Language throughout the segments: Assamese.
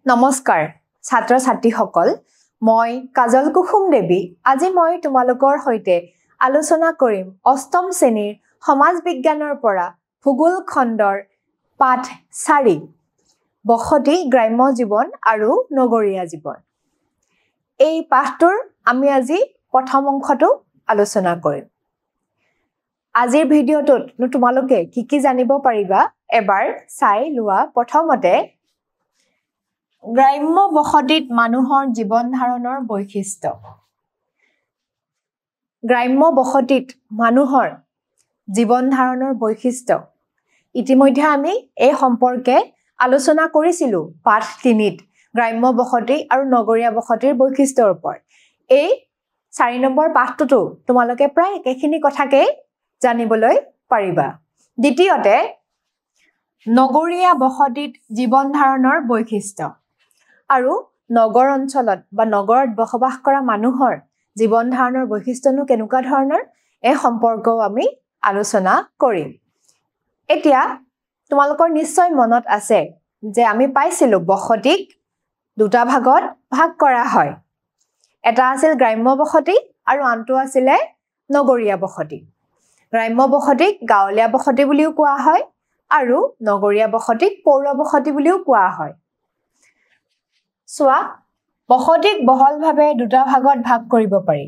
নমস্কাৰ ছাত্ৰ ছাত্ৰীসকল মই কাজল কুসুম দেৱী আজি মই তোমালোকৰ সৈতে আলোচনা কৰিম অষ্টম শ্ৰেণীৰ সমাজ বিজ্ঞানৰ পৰা ভূগোল খণ্ডৰ পাঠ 4 বসতি গ্ৰাম্য জীৱন আৰু নগৰীয়া জীৱন এই পাঠটোৰ আমি আজি প্ৰথম অংশটো আলোচনা কৰিম আজিৰ ভিডিঅ'টোত তোমালোকে কি জানিব পাৰিবা এবাৰ চাই লোৱা প্ৰথমতে গ্ৰাম্য বসতিত মানুহৰ জীৱন ধাৰণৰ বৈশিষ্ট্য গ্ৰাম্য বসতিত মানুহৰ জীৱন ধাৰণৰ বৈশিষ্ট্য ইতিমধ্যে আমি এই সম্পৰ্কে আলোচনা কৰিছিলো পাঠ 3ত গ্ৰাম্য বসতি আৰু নগৰীয়া বসতিৰ বৈশিষ্ট্যৰ ওপৰত এই 4 নম্বৰ পাঠটোতো তোমালোকে প্ৰায় একেখিনি কথাকে জানিবলৈ পাৰিবা দ্বিতীয়তে নগৰীয়া বসতিত জীৱন ধাৰণৰ বৈশিষ্ট্য আৰু নগৰ অঞ্চলত বা নগৰত বসবাস কৰা মানুহৰ জীৱন ধাৰণৰ বৈশিষ্ট্যনো কেনেকুৱা ধৰণৰ এই সম্পৰ্কও আমি আলোচনা কৰিম এতিয়া তোমালোকৰ নিশ্চয় মনত আছে যে আমি পাইছিলো বসতিক দুটা ভাগত ভাগ কৰা হয় এটা আছিল গ্ৰাম্য বসতি আৰু আনটো আছিল নগৰীয়া বসতি গ্ৰাম্য বসতিক গাঁৱলীয়া বসতি বুলিও কোৱা হয় আৰু নগৰীয়া বসতিক পৌৰ বসতি বুলিও কোৱা হয় সোৱা বসতিক বহলভাৱে দুটা ভাগত ভাগ কৰিব পাৰি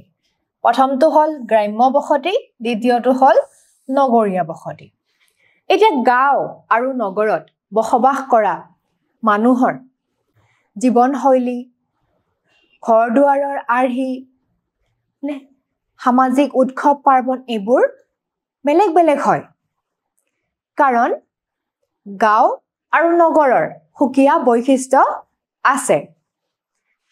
প্ৰথমটো হল গ্ৰাম্য বসতি দ্বিতীয়টো হল নগৰীয়া বসতি এতিয়া গাঁও আৰু নগৰত বসবাস কৰা মানুহৰ জীৱনশৈলী ঘৰদুৱাৰৰ আৰ্হি সামাজিক উৎসৱ পাৰ্বণ এইবোৰ বেলেগ বেলেগ হয় কাৰণ গাঁও আৰু নগৰৰ সুকীয়া বৈশিষ্ট্য আছে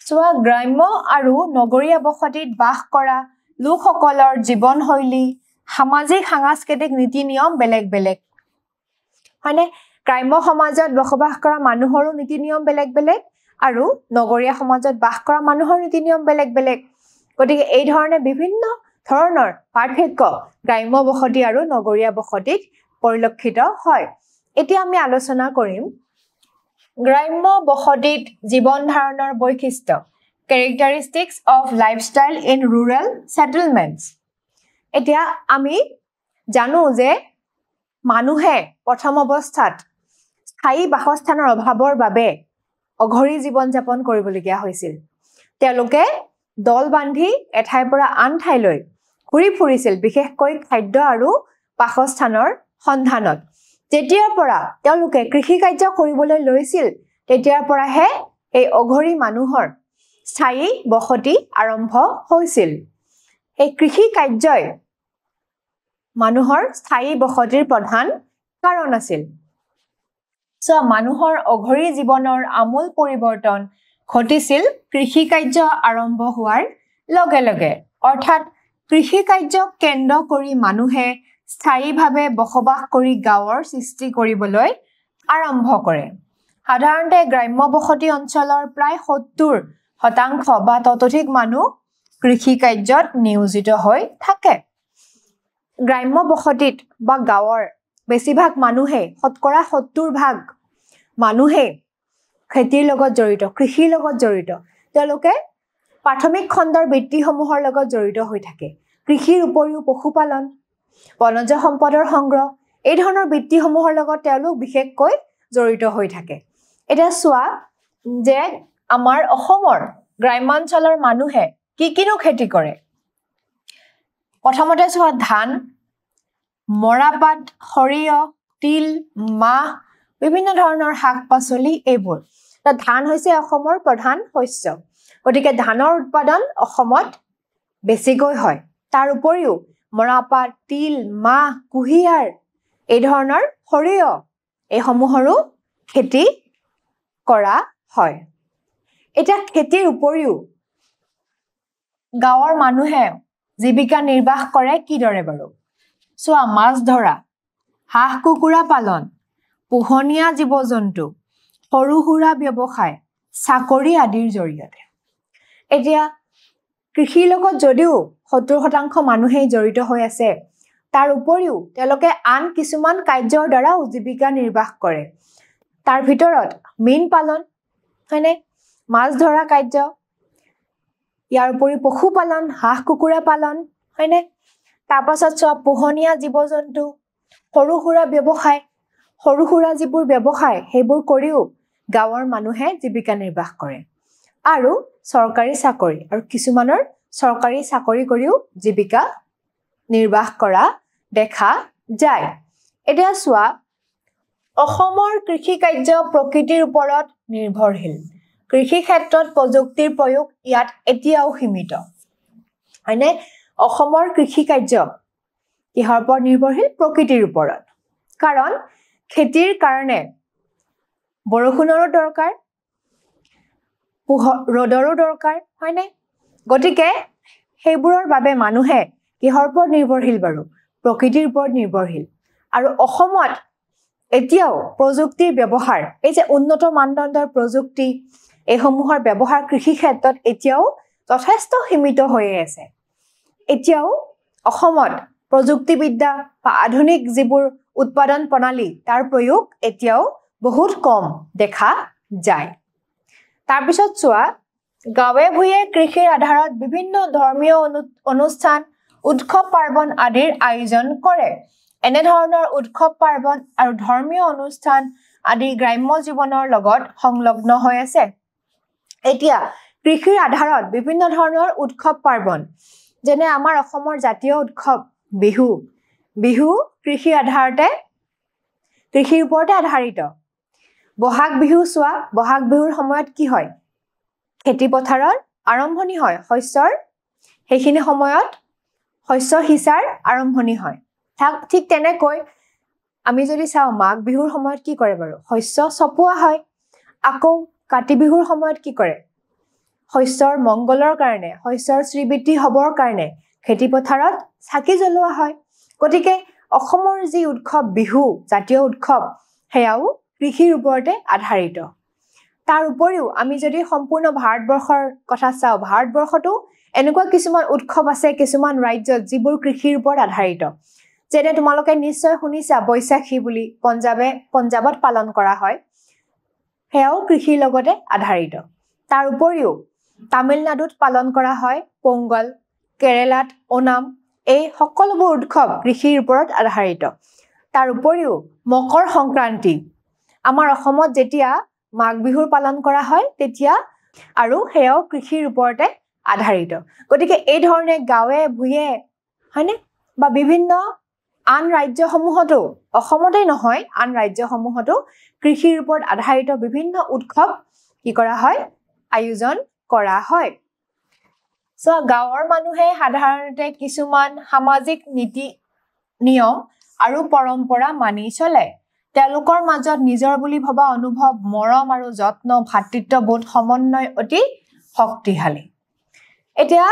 সোৱা গ্ৰাম্য আৰু নগৰীয়া বসতিত বাস কৰা লোকসকলৰ জীৱনশৈলী সামাজিক সাংস্কৃতিক নীতি নিয়ম বেলেগ বেলেগ মানে গ্ৰাম্য সমাজত বসবাস কৰা মানুহৰো নীতি নিয়ম বেলেগ বেলেগ আৰু নগৰীয়া সমাজত বাস কৰা মানুহৰ নীতি নিয়ম বেলেগ বেলেগ গতিকে এই ধৰণে বিভিন্ন ধৰণৰ পাৰ্থক্য গ্ৰাম্য বসতি আৰু নগৰীয়া বসতিত পৰিলক্ষিত হয় এতিয়া আমি আলোচনা কৰিম গ্ৰাম্য বসতিত জীৱন ধাৰণৰ বৈশিষ্ট্য characteristics of lifestyle in rural settlements এতিয়া আমি জানো যে মানুহে প্ৰথম অৱস্থাত স্থায়ী বাসস্থানৰ অভাৱৰ বাবে অঘৰী জীৱন যাপন কৰিবলগীয়া হৈছিল তেওঁলোকে দল বান্ধি এঠাইৰ পৰা আন ঠাইলৈ ঘূৰি ফুৰিছিল বিশেষকৈ খাদ্য আৰু বাসস্থানৰ সন্ধানত যেতিয়াৰ পৰা তেওঁলোকে কৃষি কাৰ্য কৰিবলৈ লৈছিল তেতিয়াৰ পৰাহে এই অঘৰী মানুহৰ স্থায়ী বসতি আৰম্ভ হৈছিল এই কৃষি কাৰ্যই মানুহৰ স্থায়ী বসতিৰ প্ৰধান কাৰণ আছিল সো মানুহৰ অঘৰী জীৱনৰ আমূল পৰিৱৰ্তন ঘটিছিল কৃষি কাৰ্য আৰম্ভ হোৱাৰ লগে লগে অৰ্থাৎ কৃষি কাৰ্যক কেন্দ্ৰ কৰি মানুহে স্থায়ীভাৱে বসবাস কৰি গাঁৱৰ সৃষ্টি কৰিবলৈ আৰম্ভ কৰে সাধাৰণতে গ্ৰাম্য বসতি অঞ্চলৰ প্ৰায় 70% বা ততোধিক মানুহ কৃষি কাৰ্যত নিয়োজিত হৈ থাকে গ্ৰাম্য বসতিত বা গাঁৱৰ বেছিভাগ মানুহে শতকৰা 70% মানুহে খেতিৰ লগত জড়িত কৃষিৰ লগত জড়িত তেওঁলোকে প্ৰাথমিক খণ্ডৰ বৃত্তিসমূহৰ লগত জড়িত হৈ থাকে কৃষিৰ উপৰিও পশুপালন বনজ সম্পদৰ সংগ্ৰহ এই ধৰণৰ বৃত্তিসমূহৰ লগত তেওঁলোক বিশেষকৈ জড়িত হৈ থাকে এটা সোৱা যে আমাৰ অসমৰ গ্ৰামাঞ্চলৰ মানুহে কিনো খেতি কৰে প্ৰথমতে সোৱা ধান মৰাপাট সৰিয়হ তিল মাহ বিভিন্ন ধৰণৰ শাক-পাচলি এইবোৰ ধান হৈছে অসমৰ প্ৰধান শস্য গতিকে ধানৰ উৎপাদন অসমত বেছিকৈ হয় তাৰ উপৰিও মৰাপাট তিল মাহ কুঁহিয়াৰ এই ধৰণৰ সৰিয়হ এইসমূহৰো খেতি কৰা হয় এটা খেতিৰ উপৰিও গাঁৱৰ মানুহে জীৱিকা নিৰ্বাহ কৰে কিদৰে বাৰু সোৱা মাছ ধৰা হাঁহ কুকুৰা পালন পোহনীয়া জীৱ-জন্তু সৰু সুৰা ব্যৱসায় চাকৰি আদিৰ জৰিয়তে এতিয়া কৃষিৰ লগত যদিও 70% মানুহেই জড়িত হৈ আছে তাৰ উপৰিও তেওঁলোকে আন কিছুমান কাৰ্যৰ দ্বাৰা জীৱিকা নিৰ্বাহ কৰে তাৰ ভিতৰত মীন পালন হয়নে মাছ ধৰা কাৰ্য ইয়াৰ উপৰি পশুপালন হাঁহ কুকুৰা পালন হয়নে তাৰ পাছত চোৱা পোহনীয়া জীৱ-জন্তু সৰু সুৰা ব্যৱসায় সৰু সুৰা যিবোৰ ব্যৱসায় সেইবোৰ কৰিও গাঁৱৰ মানুহে জীৱিকা নিৰ্বাহ কৰে আৰু চৰকাৰী চাকৰি আৰু কিছুমানৰ চৰকাৰী চাকৰি কৰিও জীৱিকা নিৰ্বাহ কৰা দেখা যায় এতিয়া চোৱা অসমৰ কৃষি কাৰ্য প্ৰকৃতিৰ ওপৰত নিৰ্ভৰশীল কৃষি ক্ষেত্ৰত প্ৰযুক্তিৰ প্ৰয়োগ ইয়াত এতিয়াও সীমিত হয়নে অসমৰ কৃষি কাৰ্য কিহৰ ওপৰত নিৰ্ভৰশীল প্ৰকৃতিৰ ওপৰত কাৰণ খেতিৰ কাৰণে বৰষুণৰো দৰকাৰ ৰ'দৰো দৰকাৰ হয়নে গতিকে সেইবোৰৰ বাবে মানুহে কিহৰ ওপৰত নিৰ্ভৰশীল বাৰু প্ৰকৃতিৰ ওপৰত নিৰ্ভৰশীল আৰু অসমত এতিয়াও প্ৰযুক্তিৰ ব্যৱহাৰ এই যে উন্নত মানদণ্ডৰ প্ৰযুক্তি এইসমূহৰ ব্যৱহাৰ কৃষি ক্ষেত্ৰত এতিয়াও যথেষ্ট সীমিত হৈ আছে এতিয়াও অসমত প্ৰযুক্তিবিদ্যা বা আধুনিক যিবোৰ উৎপাদন প্ৰণালী তাৰ প্ৰয়োগ এতিয়াও বহুত কম দেখা যায় তাৰ পিছত চোৱা গাঁৱে ভূঞে কৃষিৰ আধাৰত বিভিন্ন ধৰ্মীয় অনুষ্ঠান উৎসৱ পাৰ্বণ আদিৰ আয়োজন কৰে এনে ধৰণৰ উৎসৱ পাৰ্বণ আৰু ধৰ্মীয় অনুষ্ঠান আদি গ্ৰাম্য জীৱনৰ লগত সংলগ্ন হৈ আছে এতিয়া কৃষিৰ আধাৰত বিভিন্ন ধৰণৰ উৎসৱ পাৰ্বণ যেনে আমাৰ অসমৰ জাতীয় উৎসৱ বিহু কৃষিৰ আধাৰতে কৃষিৰ ওপৰতে আধাৰিত বহাগ বিহু চোৱা বহাগ বিহুৰ সময়ত কি হয় খেতি পথাৰৰ আৰম্ভণি হয় শস্যৰ সেইখিনি সময়ত শস্য সিঁচাৰ আৰম্ভণি হয় ঠিক তেনেকৈ আমি যদি চাওঁ মাঘ বিহুৰ সময়ত কি কৰে বাৰু শস্য চপোৱা হয় আকৌ কাতি বিহুৰ সময়ত কি কৰে শস্যৰ মংগলৰ কাৰণে শস্যৰ শ্ৰীবৃদ্ধি হ'বৰ কাৰণে খেতি পথাৰত চাকি জ্বলোৱা হয় গতিকে অসমৰ যি উৎসৱ বিহু জাতীয় উৎসৱ হেয়াও কৃষিৰ ওপৰতে আধাৰিত তাৰ উপৰিও আমি যদি সম্পূৰ্ণ ভাৰতবৰ্ষৰ কথা চাওঁ ভাৰতবৰ্ষতো এনেকুৱা কিছুমান উৎসৱ আছে কিছুমান ৰাজ্যত যিবোৰ কৃষিৰ ওপৰত আধাৰিত যেনে তোমালোকে নিশ্চয় শুনিছা বৈশাখী বুলি পঞ্জাৱত পালন কৰা হয় হেয়াও কৃষিৰ লগতে আধাৰিত তাৰ উপৰিও তামিলনাডুত পালন কৰা হয় পোংগল কেৰেলাত ওনাম এই সকলোবোৰ উৎসৱ কৃষিৰ ওপৰত আধাৰিত তাৰ উপৰিও মকৰ সংক্ৰান্তি আমাৰ অসমত যেতিয়া মাঘ বিহুৰ পালন কৰা হয় তেতিয়া আৰু হেয়াও কৃষিৰ ওপৰতে আধাৰিত গতিকে এই ধৰণে গাঁৱে ভূঞে হয়নে বা বিভিন্ন আন ৰাজ্যসমূহতো অসমতে নহয় আন ৰাজ্যসমূহতো কৃষিৰ ওপৰত আধাৰিত বিভিন্ন উৎসৱ কি কৰা হয় আয়োজন কৰা হয় সো গাঁৱৰ মানুহে সাধাৰণতে কিছুমান সামাজিক নীতি নিয়ম আৰু পৰম্পৰা মানি চলে তেওঁলোকৰ মাজত নিজৰ বুলি ভবা অনুভৱ মৰম আৰু যত্ন ভাতৃত্ববোধ সমন্বয় অতি শক্তিশালী এতিয়া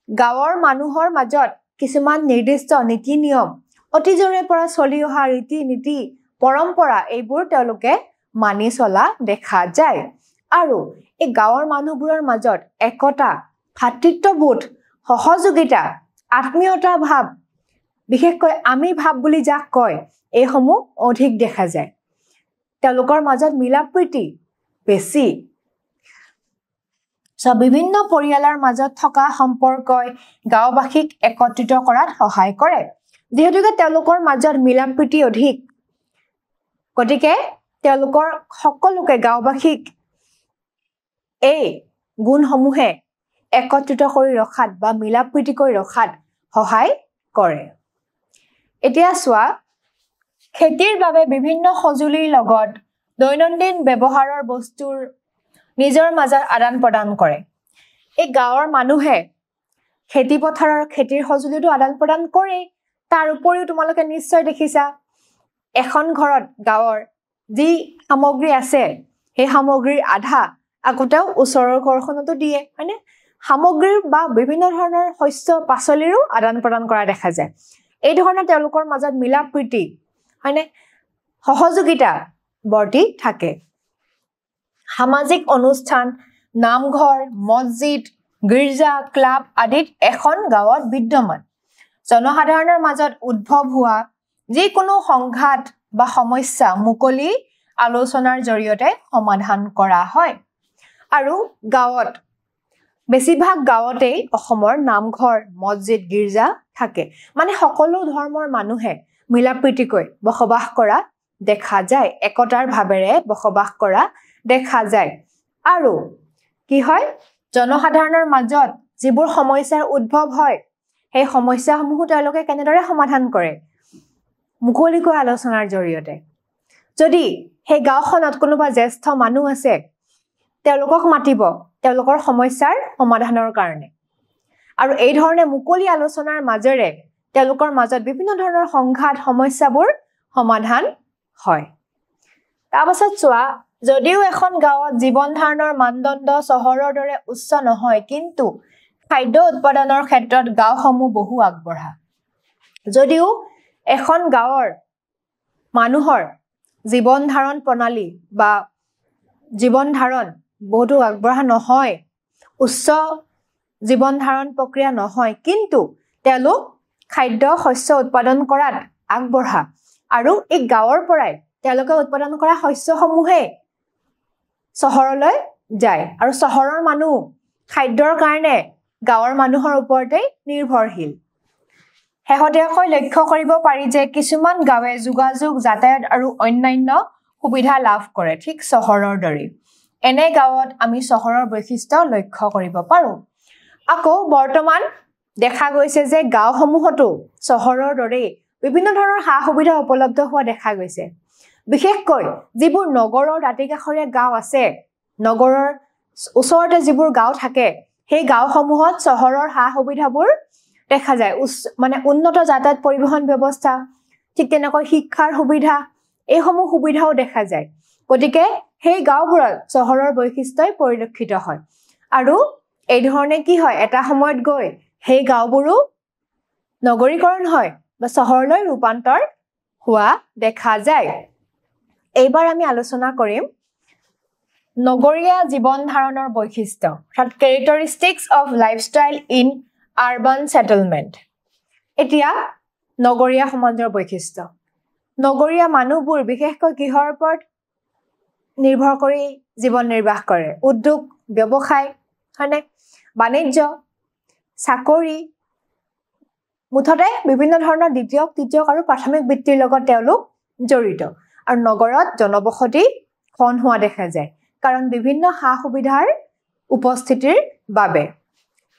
গাঁৱৰ মানুহৰ মাজত কিছুমান নিৰ্দিষ্ট নীতি নিয়ম অতীজৰে পৰা চলি অহা ৰীতি নীতি পৰম্পৰা এইবোৰ তেওঁলোকে মানি চলা দেখা যায় আৰু এই গাঁৱৰ মানুহবোৰৰ মাজত একতা ভাতৃত্ববোধ সহযোগিতা আত্মীয়তা ভাৱ বিশেষকৈ আমি ভাৱ বুলি যাক কয় এইসমূহ অধিক দেখা যায় তেওঁলোকৰ মাজত মিলাপ্ৰীতি বেছি বিভিন্ন পৰিয়ালৰ মাজত থকা সম্পৰ্কই গাঁওবাসীক একত্ৰিত কৰাত সহায় কৰে যিহেতুকে তেওঁলোকৰ মাজত মিলাপ্ৰীতি অধিক গতিকে তেওঁলোকৰ সকলোকে গাঁওবাসীক এই গুণসমূহে একত্ৰিত কৰি ৰখাত বা মিলাপ্ৰীতি কৰি ৰখাত সহায় কৰে এতিয়া চোৱা খেতিৰ বাবে বিভিন্ন সঁজুলিৰ লগত দৈনন্দিন ব্যৱহাৰৰ বস্তুৰ নিজৰ মাজত আদান প্ৰদান কৰে এই গাঁৱৰ মানুহে খেতি পথাৰৰ খেতিৰ সঁজুলিটো আদান প্ৰদান কৰে তাৰ উপৰিও তোমালোকে নিশ্চয় দেখিছা এখন ঘৰত গাঁৱৰ যি সামগ্ৰী আছে সেই সামগ্ৰীৰ আধা আগতেও ওচৰৰ ঘৰখনতো দিয়ে হয়নে সামগ্ৰীৰ বা বিভিন্ন ধৰণৰ শস্য পাচলিৰো আদান প্ৰদান কৰা দেখা যায় এই ধৰণে তেওঁলোকৰ মাজত মিলাপ্ৰীতি হয়নে সহযোগিতা বৰ্তি থাকে সামাজিক অনুষ্ঠান নামঘৰ মছজিদ গীৰ্জা ক্লাব আদিত এখন গাঁৱত বিদ্যমান জনসাধাৰণৰ মাজত উদ্ভৱ হোৱা যিকোনো সংঘাত বা সমস্যা মুকলি আলোচনাৰ জৰিয়তে সমাধান কৰা হয় আৰু গাঁৱত বেছিভাগ গাঁৱতেই অসমৰ নামঘৰ মছজিদ গীৰ্জা থাকে মানে সকলো ধৰ্মৰ মানুহে মিলাপ্ৰীতিকৈ বসবাস কৰা দেখা যায় একতাৰ ভাৱেৰে বসবাস কৰা দেখা যায় আৰু কি হয় জনসাধাৰণৰ মাজত যিবোৰ সমস্যাৰ উদ্ভৱ হয় সেই সমস্যাসমূহ তেওঁলোকে কেনেদৰে সমাধান কৰে মুকলিকৈ আলোচনাৰ জৰিয়তে যদি সেই গাঁওখনত কোনোবা জ্যেষ্ঠ মানুহ আছে তেওঁলোকক মাতিব তেওঁলোকৰ সমস্যাৰ সমাধানৰ কাৰণে আৰু এই ধৰণে মুকলি আলোচনাৰ মাজেৰে তেওঁলোকৰ মাজত বিভিন্ন ধৰণৰ সংঘাত সমস্যাবোৰ সমাধান হয় তাৰপাছত চোৱা যদিও এখন গাঁৱত জীৱন ধাৰণৰ মানদণ্ড চহৰৰ দৰে উচ্চ নহয় কিন্তু খাদ্য উৎপাদনৰ ক্ষেত্ৰত গাঁওসমূহ বহু আগবঢ়া যদিও এখন গাঁৱৰ মানুহৰ জীৱন ধাৰণ প্ৰণালী বা জীৱন ধাৰণ বহুতো আগবঢ়া নহয় উচ্চ জীৱন ধাৰণ প্ৰক্ৰিয়া নহয় কিন্তু তেওঁলোক খাদ্য শস্য উৎপাদন কৰাত আগবঢ়া আৰু এই গাঁৱৰ পৰাই তেওঁলোকে উৎপাদন কৰা শস্যসমূহে চহৰলৈ যায় আৰু চহৰৰ মানুহ খাদ্যৰ কাৰণে গাঁৱৰ মানুহৰ ওপৰতে নিৰ্ভৰশীল শেহতীয়াকৈ লক্ষ্য কৰিব পাৰি যে কিছুমান গাঁৱে যোগাযোগ যাতায়াত আৰু অন্যান্য সুবিধা লাভ কৰে ঠিক চহৰৰ দৰে এনে গাঁৱত আমি চহৰৰ বৈশিষ্ট্য লক্ষ্য কৰিব পাৰোঁ আকৌ বৰ্তমান দেখা গৈছে যে গাঁওসমূহতো চহৰৰ দৰে বিভিন্ন ধৰণৰ সা-সুবিধা উপলব্ধ হোৱা দেখা গৈছে বিশেষকৈ যিবোৰ নগৰৰ দাঁতিকাষৰীয়া গাঁও আছে নগৰৰ ওচৰতে যিবোৰ গাঁও থাকে সেই গাঁওসমূহত চহৰৰ সা-সুবিধাবোৰ দেখা যায় মানে উন্নত যাতায়াত পৰিবহণ ব্যৱস্থা ঠিক তেনেকৈ শিক্ষাৰ সুবিধা এইসমূহ সুবিধাও দেখা যায় গতিকে সেই গাঁওবোৰত চহৰৰ বৈশিষ্ট্যই পৰিলক্ষিত হয় আৰু এই ধৰণে কি হয় এটা সময়ত গৈ সেই গাঁওবোৰো নগৰীকৰণ হয় বা চহৰলৈ ৰূপান্তৰ হোৱা দেখা যায় এইবাৰ আমি আলোচনা কৰিম নগৰীয়া জীৱন ধাৰণৰ বৈশিষ্ট্য অৰ্থাৎ characteristics of lifestyle in urban settlement এতিয়া নগৰীয়া সমাজৰ বৈশিষ্ট্য নগৰীয়া মানুহবোৰ বিশেষকৈ কিহৰ ওপৰত নিৰ্ভৰ কৰি জীৱন নিৰ্বাহ কৰে উদ্যোগ ব্যৱসায় হয়নে বাণিজ্য চাকৰি মুঠতে বিভিন্ন ধৰণৰ দ্বিতীয়ক তৃতীয়ক আৰু প্ৰাথমিক বৃত্তিৰ লগত তেওঁলোক জড়িত আৰু নগৰত জনবসতি ঘন হোৱা দেখা যায় কাৰণ বিভিন্ন সা-সুবিধাৰ উপস্থিতিৰ বাবে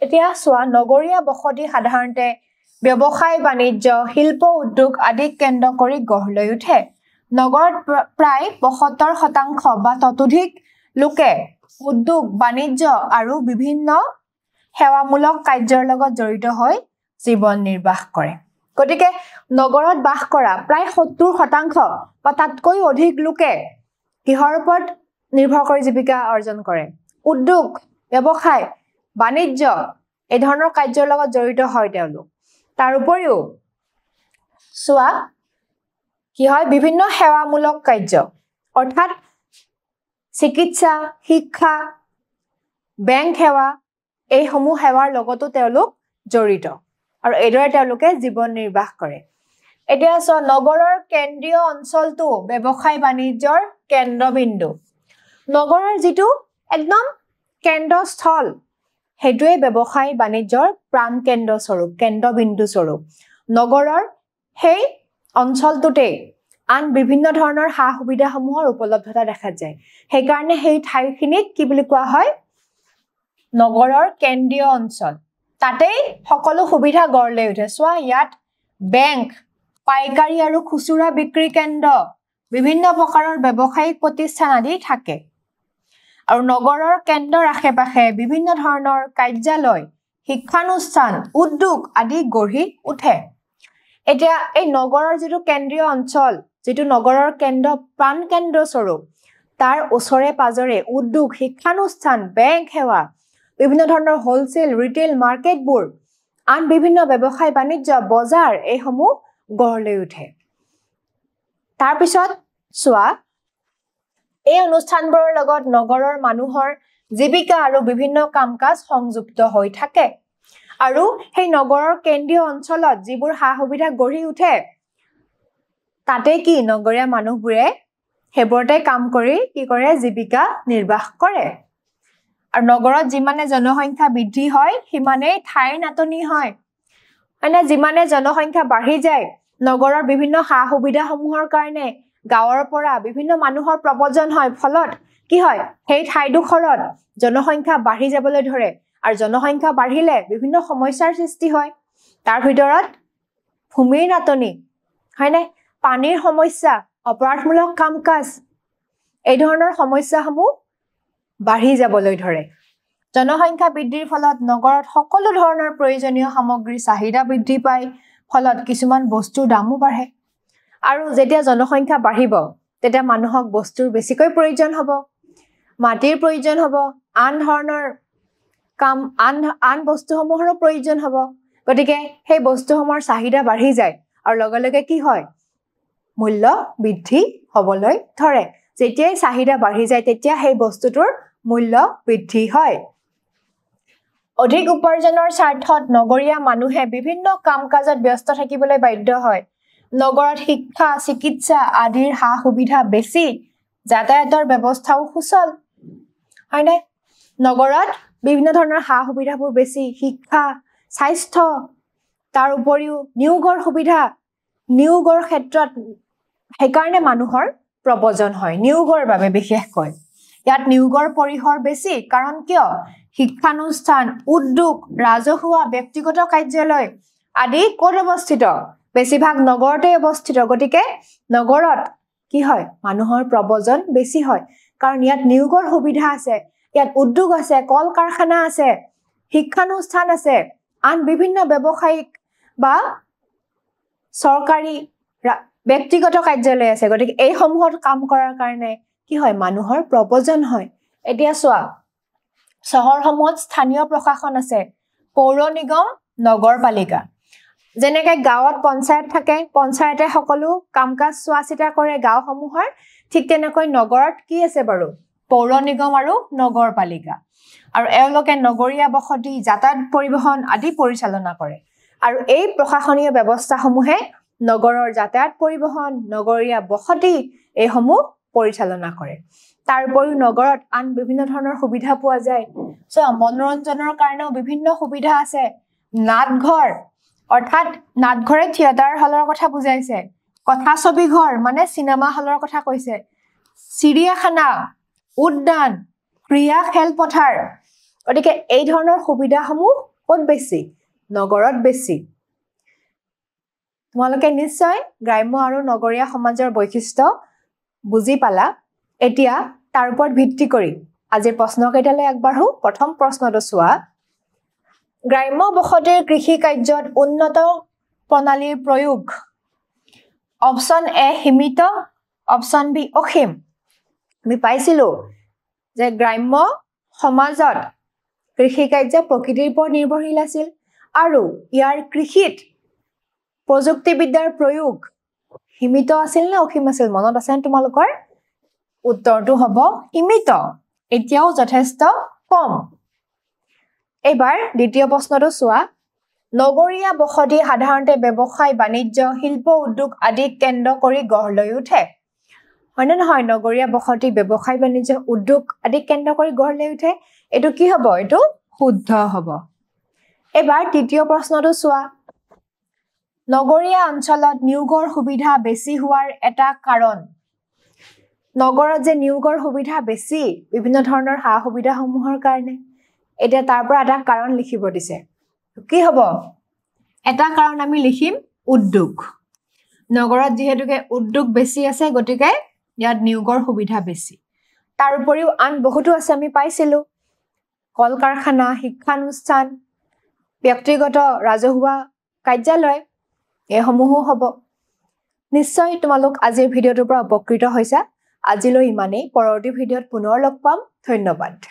এতিয়া চোৱা নগৰীয়া বসতি সাধাৰণতে ব্যৱসায় বাণিজ্য শিল্প উদ্যোগ আদিক কেন্দ্ৰ কৰি গঢ় লৈ উঠে নগৰত প্ৰায় ৭৫% বা ততোধিক লোকে উদ্যোগ বাণিজ্য আৰু বিভিন্ন সেৱামূলক কাৰ্যৰ লগত জড়িত হৈ জীৱন নিৰ্বাহ কৰে গতিকে নগৰত বাস কৰা প্ৰায় ৭০% বা তাতকৈ অধিক লোকে কিহৰ ওপৰত নিৰ্ভৰ কৰি জীৱিকা অৰ্জন কৰে উদ্যোগ ব্যৱসায় বাণিজ্য এই ধৰণৰ কাৰ্যৰ লগত জড়িত হয় তেওঁলোক তাৰ উপৰিও চোৱা কি হয় বিভিন্ন সেৱামূলক কাৰ্য অৰ্থাৎ চিকিৎসা শিক্ষা বেংক সেৱা এইসমূহ সেৱাৰ লগতো তেওঁলোক জড়িত আৰু এইদৰে তেওঁলোকে জীৱন নিৰ্বাহ কৰে এতিয়া চোৱা নগৰৰ কেন্দ্ৰীয় অঞ্চলটো ব্যৱসায় বাণিজ্যৰ কেন্দ্ৰবিন্দু নগৰৰ যিটো একদম কেন্দ্ৰস্থল সেইটোৱে ব্যৱসায় বাণিজ্যৰ প্ৰাণ কেন্দ্ৰ স্বৰূপ কেন্দ্ৰবিন্দু স্বৰূপ নগৰৰ সেই অঞ্চলটোতে আন বিভিন্ন ধৰণৰ সা-সুবিধাসমূহৰ উপলব্ধতা দেখা যায় সেইকাৰণে সেই ঠাইখিনিক কি বুলি কোৱা হয় নগৰৰ কেন্দ্ৰীয় অঞ্চল তাতেই সকলো সুবিধা গঢ় লৈ উঠে চোৱা ইয়াত বেংক পাইকাৰী আৰু খুচুৰা বিক্ৰী কেন্দ্ৰ বিভিন্ন প্ৰকাৰৰ ব্যৱসায়িক প্ৰতিষ্ঠান আদি থাকে আৰু নগৰৰ কেন্দ্ৰৰ আশে-পাশে বিভিন্ন ধৰণৰ কাৰ্যালয় শিক্ষানুষ্ঠান উদ্যোগ আদি গঢ়ি উঠে এতিয়া এই নগৰৰ যিটো কেন্দ্ৰীয় অঞ্চল যিটো নগৰৰ কেন্দ্ৰ প্ৰাণ কেন্দ্ৰ স্বৰূপ তাৰ ওচৰে পাজৰে উদ্যোগ শিক্ষানুষ্ঠান বেংক সেৱা বিভিন্ন ধৰণৰ হোলসেল ৰিটেইল মাৰ্কেটবোৰ আন বিভিন্ন ব্যৱসায় বাণিজ্য বজাৰ এইসমূহ গঢ় লৈ উঠে তাৰপিছত চোৱা এই অনুষ্ঠানবোৰৰ লগত নগৰৰ মানুহৰ জীৱিকা আৰু বিভিন্ন কাম-কাজ সংযুক্ত হৈ থাকে আৰু সেই নগৰৰ কেন্দ্ৰীয় অঞ্চলত যিবোৰ সা-সুবিধা গঢ়ি উঠে তাতে কি নগৰীয়া মানুহবোৰে হেবৰতে কাম কৰি কি কৰে জীৱিকা নিৰ্বাহ কৰে আৰু নগৰত যিমানে জনসংখ্যা বৃদ্ধি হয় সিমানেই ঠাইৰ নাটনি হয় মানে যিমানে জনসংখ্যা বাঢ়ি যায় নগৰৰ বিভিন্ন সা-সুবিধাসমূহৰ কাৰণে গাঁৱৰ পৰা বিভিন্ন মানুহৰ প্ৰব্ৰজন হয় ফলত কি হয় সেই ঠাইডোখৰত জনসংখ্যা বাঢ়ি যাবলৈ ধৰে আৰু জনসংখ্যা বাঢ়িলে বিভিন্ন সমস্যাৰ সৃষ্টি হয় তাৰ ভিতৰত ভূমিৰ নাটনি হয়নে পানীৰ সমস্যা অপৰাধমূলক কাম-কাজ এই ধৰণৰ সমস্যাসমূহ বাঢ়ি যাবলৈ ধৰে জনসংখ্যা বৃদ্ধিৰ ফলত নগৰত সকলো ধৰণৰ প্ৰয়োজনীয় সামগ্ৰীৰ চাহিদা বৃদ্ধি পায় ফলত কিছুমান বস্তুৰ দামো বাঢ়ে আৰু যেতিয়া জনসংখ্যা বাঢ়িব তেতিয়া মানুহক বস্তুৰ বেছিকৈ প্ৰয়োজন হ'ব মাটিৰ প্ৰয়োজন হ'ব আন ধৰণৰ কাম আন বস্তুসমূহৰো প্ৰয়োজন হ'ব গতিকে সেই বস্তুসমূহৰ চাহিদা বাঢ়ি যায় আৰু লগে লগে কি হয় মূল্য বৃদ্ধি হ'বলৈ ধৰে যেতিয়াই চাহিদা বাঢ়ি যায় তেতিয়া সেই বস্তুটোৰ মূল্য বৃদ্ধি হয় অধিক উপাৰ্জনৰ স্বাৰ্থত নগৰীয়া মানুহে বিভিন্ন কাম-কাজত ব্যস্ত থাকিবলৈ বাধ্য হয় নগৰত শিক্ষা চিকিৎসা আদিৰ সা-সুবিধা বেছি যাতায়াতৰ ব্যৱস্থাও সুচল হয়নে নগৰত বিভিন্ন ধৰণৰ সা-সুবিধাবোৰ বেছি শিক্ষা স্বাস্থ্য তাৰ উপৰিও নিয়োগৰ সুবিধা নিয়োগৰ ক্ষেত্ৰত সেইকাৰণে মানুহৰ প্ৰব্ৰজন হয় নিয়োগৰ বাবে বিশেষকৈ ইয়াত নিয়োগৰ পৰিসৰ বেছি কাৰণ কিয় শিক্ষানুষ্ঠান উদ্যোগ ৰাজহুৱা ব্যক্তিগত কাৰ্যালয় আদি ক'ত অৱস্থিত বেছিভাগ নগৰতে অৱস্থিত গতিকে নগৰত কি হয় মানুহৰ প্ৰব্ৰজন বেছি হয় কাৰণ ইয়াত নিয়োগৰ সুবিধা আছে ইয়াত উদ্যোগ আছে কল কাৰখানা আছে শিক্ষানুষ্ঠান আছে আন বিভিন্ন ব্যৱসায়িক বা চৰকাৰী ব্যক্তিগত কাৰ্যালয় আছে গতিকে এই সমূহত কাম কৰাৰ কাৰণে কি হয় মানুহৰ প্ৰব্ৰজন হয় এতিয়া চোৱা চহৰসমূহত স্থানীয় প্ৰশাসন আছে পৌৰ নিগম নগৰপালিকা যেনেকৈ গাঁৱত পঞ্চায়ত থাকে পঞ্চায়তে সকলো কাম-কাজ চোৱা-চিতা কৰে গাঁওসমূহৰ ঠিক তেনেকৈ নগৰত কি আছে বাৰু পৌৰ নিগম আৰু নগৰপালিকা আৰু এওঁলোকে নগৰীয়া বসতি যাতায়াত পৰিবহণ আদি পৰিচালনা কৰে আৰু এই প্ৰশাসনীয় ব্যৱস্থাসমূহে নগৰৰ যাতায়াত পৰিবহণ নগৰীয়া বসতি এইসমূহ পৰিচালনা কৰে তাৰ উপৰিও নগৰত আন বিভিন্ন ধৰণৰ সুবিধা পোৱা যায় মনোৰঞ্জনৰ কাৰণেও বিভিন্ন সুবিধা আছে নাটঘৰ অৰ্থাৎ নাটঘৰে থিয়েটাৰ হলৰ কথা বুজাইছে কথা ছবি ঘৰ মানে চিনেমা হলৰ কথা কৈছে চিৰিয়াখানা উদ্যান ক্ৰীড়া খেলপথাৰ গতিকে এই ধৰণৰ সুবিধাসমূহ ক'ত বেছি নগৰত বেছি তোমালোকে নিশ্চয় গ্ৰাম্য আৰু নগৰীয়া সমাজৰ বৈশিষ্ট্য বুজি পালা এতিয়া তাৰ ওপৰত ভিত্তি কৰি আজিৰ প্ৰশ্নকেইটালৈ আগবাঢ়ো প্ৰথম প্ৰশ্নটো চোৱা গ্ৰাম্য বসতিৰ কৃষি কাৰ্যত উন্নত প্ৰণালীৰ প্ৰয়োগ অপচন এ সীমিত অপচন বি অসীম আমি পাইছিলো যে গ্ৰাম্য সমাজত কৃষি কাৰ্য প্ৰকৃতিৰ ওপৰত নিৰ্ভৰশীল আছিল আৰু ইয়াৰ কৃষিত প্ৰযুক্তিবিদ্যাৰ প্ৰয়োগ সীমিত আছিল নে অসীম আছিল মনত আছে তোমালোকৰ উত্তৰটো হ'ব সীমিত এতিয়াও যথেষ্ট কম এবাৰ দ্বিতীয় প্ৰশ্নটো চোৱা নগৰীয়া বসতি সাধাৰণতে ব্যৱসায় বাণিজ্য শিল্প উদ্যোগ আদি কেন্দ্ৰ কৰি গঢ় লৈ উঠে হয়নে নহয় নগৰীয়া বসতি ব্যৱসায় বাণিজ্য উদ্যোগ আদি কেন্দ্ৰ কৰি গঢ় লৈ উঠে এইটো কি হ'ব এইটো শুদ্ধ হ'ব এবাৰ তৃতীয় প্ৰশ্নটো চোৱা নগৰীয়া অঞ্চলত নিয়োগৰ সুবিধা বেছি হোৱাৰ এটা কাৰণ নগৰত যে নিয়োগৰ সুবিধা বেছি বিভিন্ন ধৰণৰ সা-সুবিধাসমূহৰ কাৰণে এতিয়া তাৰ পৰা এটা কাৰণ লিখিব দিছে কি হ'ব এটা কাৰণ আমি লিখিম উদ্যোগ নগৰত যেহেতুকে উদ্যোগ বেছি আছে গতিকে ইয়াত নিয়োগৰ সুবিধা বেছি তাৰ উপৰিও আন বহুতো আছে আমি পাইছিলো কল কাৰখানা শিক্ষানুষ্ঠান ব্যক্তিগত ৰাজহুৱা কাৰ্যালয় এসমূহো হ'ব নিশ্চয় তোমালোক আজিৰ ভিডিঅ'টোৰ পৰা উপকৃত হৈছা আজিলৈ ইমানেই পৰৱৰ্তী ভিডিঅ'ত পুনৰ লগ পাম ধন্যবাদ